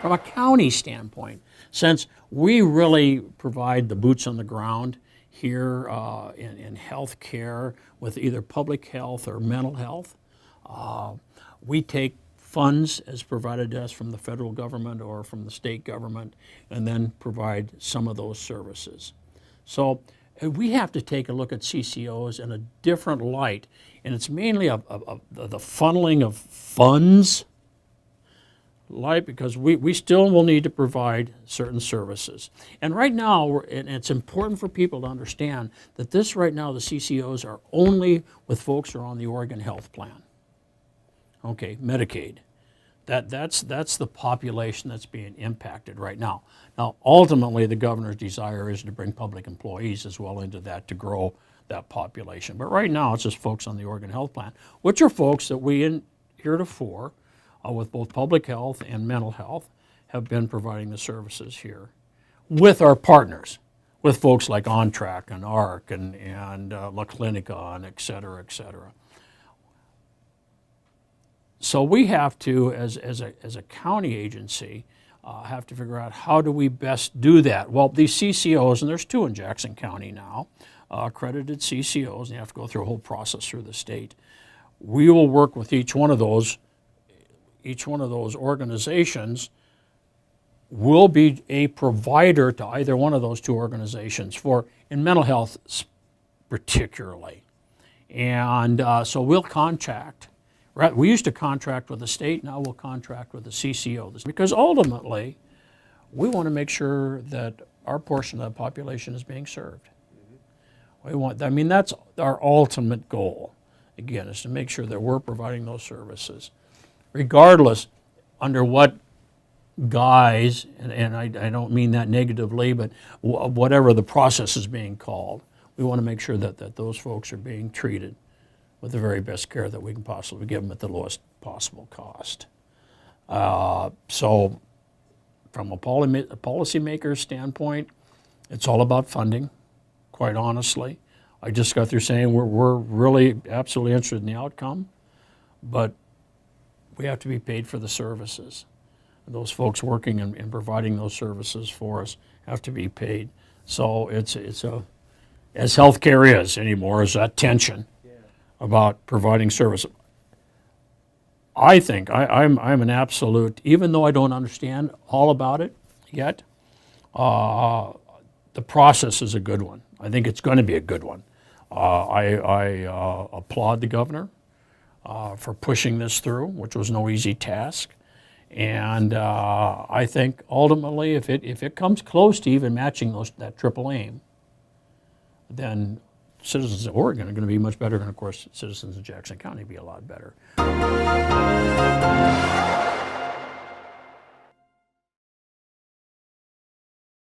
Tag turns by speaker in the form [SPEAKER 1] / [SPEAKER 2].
[SPEAKER 1] from a county standpoint, since we really provide the boots on the ground here in health care with either public health or mental health, we take funds as provided to us from the federal government or from the state government and then provide some of those services. So we have to take a look at CCOs in a different light, and it's mainly the funneling of funds light, because we still will need to provide certain services. And right now, and it's important for people to understand that this right now, the CCOs are only with folks who are on the Oregon Health Plan. Okay, Medicaid. That's the population that's being impacted right now. Now, ultimately, the governor's desire is to bring public employees as well into that to grow that population. But right now, it's just folks on the Oregon Health Plan, which are folks that we heretofore, with both public health and mental health, have been providing the services here with our partners, with folks like OnTrack and ARC and La Clinica and et cetera, et cetera. So we have to, as a county agency, have to figure out how do we best do that. Well, these CCOs, and there's 2 in Jackson County now, accredited CCOs, and you have to go through a whole process through the state. We will work with each one of those organizations will be a provider to either one of those 2 organizations in mental health particularly. And so we'll contract. We used to contract with the state, now we'll contract with the CCO, because ultimately we want to make sure that our portion of the population is being served. That's our ultimate goal, again, is to make sure that we're providing those services, regardless under what guise, and I don't mean that negatively, but whatever the process is being called, we want to make sure that those folks are being treated with the very best care that we can possibly give them at the lowest possible cost. So from a policymaker's standpoint, it's all about funding, quite honestly. I just got through saying we're really absolutely interested in the outcome, but we have to be paid for the services. Those folks working and providing those services for us have to be paid. So it's as healthcare is anymore, is that tension about providing service. I think I'm an absolute, even though I don't understand all about it yet, the process is a good one. I think it's going to be a good one. I applaud the governor for pushing this through, which was no easy task. And I think ultimately, if it comes close to even matching that triple aim, then citizens of Oregon are going to be much better, and of course, citizens of Jackson County will be a lot better.